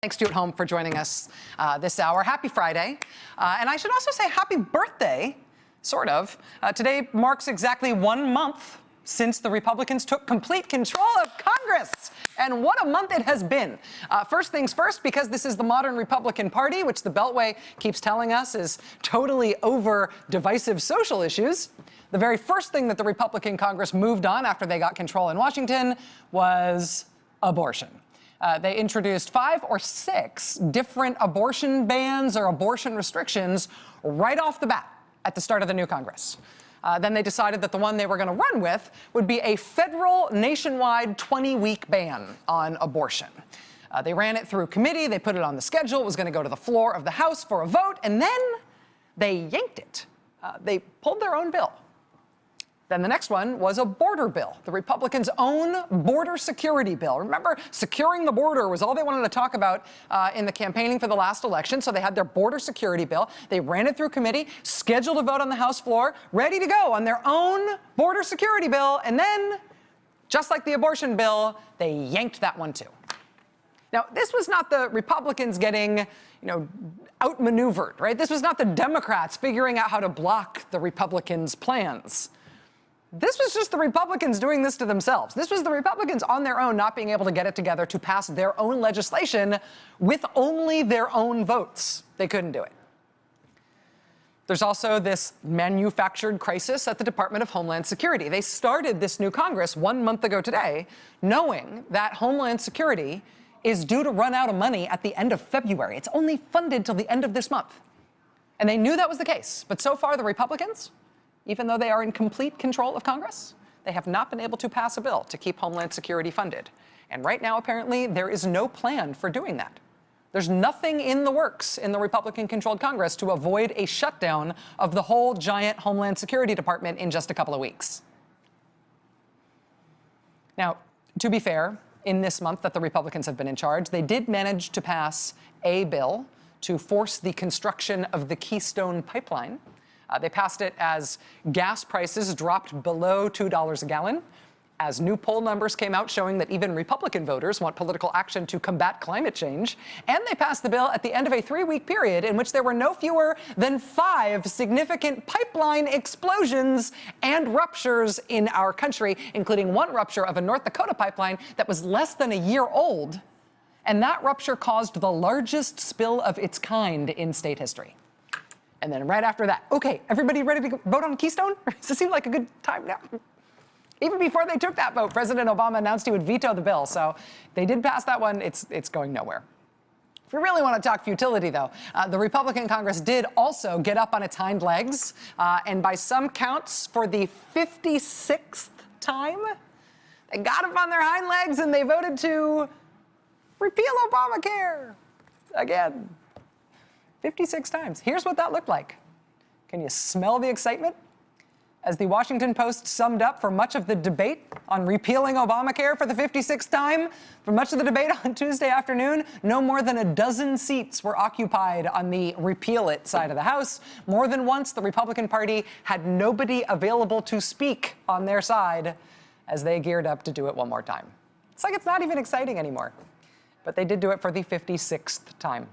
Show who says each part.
Speaker 1: Thanks to you at home for joining us this hour. Happy Friday. And I should also say happy birthday, sort of. Today marks exactly 1 month since the Republicans took complete control of Congress. And what a month it has been. First things first, because this is the modern Republican Party, which the Beltway keeps telling us is totally over divisive social issues. The very first thing that the Republican Congress moved on after they got control in Washington was abortion. They introduced 5 or 6 different abortion bans or abortion restrictions right off the bat at the start of the new Congress. Then they decided that the one they were going to run with would be a federal nationwide 20-week ban on abortion. They ran it through committee. They put it on the schedule. It was going to go to the floor of the House for a vote. And then they yanked it. They pulled their own bill. Then the next one was a border bill, the Republicans' own border security bill. Remember, securing the border was all they wanted to talk about in the campaigning for the last election, so they had their border security bill. They ran it through committee, scheduled a vote on the House floor, ready to go on their own border security bill, and then, just like the abortion bill, they yanked that one too. Now, this was not the Republicans getting, outmaneuvered, right? This was not the Democrats figuring out how to block the Republicans' plans. This was just the Republicans doing this to themselves. This was the Republicans on their own not being able to get it together to pass their own legislation with only their own votes. They couldn't do it. There's also this manufactured crisis at the Department of Homeland Security. They started this new Congress 1 month ago today, knowing that Homeland Security is due to run out of money at the end of February. It's only funded till the end of this month. And they knew that was the case. But so far, the Republicans, even though they are in complete control of Congress, they have not been able to pass a bill to keep Homeland Security funded. And right now, apparently, there is no plan for doing that. There's nothing in the works in the Republican-controlled Congress to avoid a shutdown of the whole giant Homeland Security Department in just a couple of weeks. Now, to be fair, in this month that the Republicans have been in charge, they did manage to pass a bill to force the construction of the Keystone Pipeline. They passed it as gas prices dropped below $2 a gallon, as new poll numbers came out showing that even Republican voters want political action to combat climate change. And they passed the bill at the end of a 3-week period in which there were no fewer than 5 significant pipeline explosions and ruptures in our country, including one rupture of a North Dakota pipeline that was less than a year old. And that rupture caused the largest spill of its kind in state history. And then right after that, okay, everybody ready to vote on Keystone? Does it seem like a good time now? Even before they took that vote, President Obama announced he would veto the bill. So they did pass that one. It's going nowhere. If we really want to talk futility, though, the Republican Congress did also get up on its hind legs. And by some counts, for the 56th time, they got up on their hind legs and they voted to repeal Obamacare again. 56 times. Here's what that looked like. Can you smell the excitement? As the Washington Post summed up for much of the debate on repealing Obamacare for the 56th time, for much of the debate on Tuesday afternoon, no more than a dozen seats were occupied on the repeal it side of the House. More than once, the Republican Party had nobody available to speak on their side as they geared up to do it one more time. It's like it's not even exciting anymore. But they did do it for the 56th time.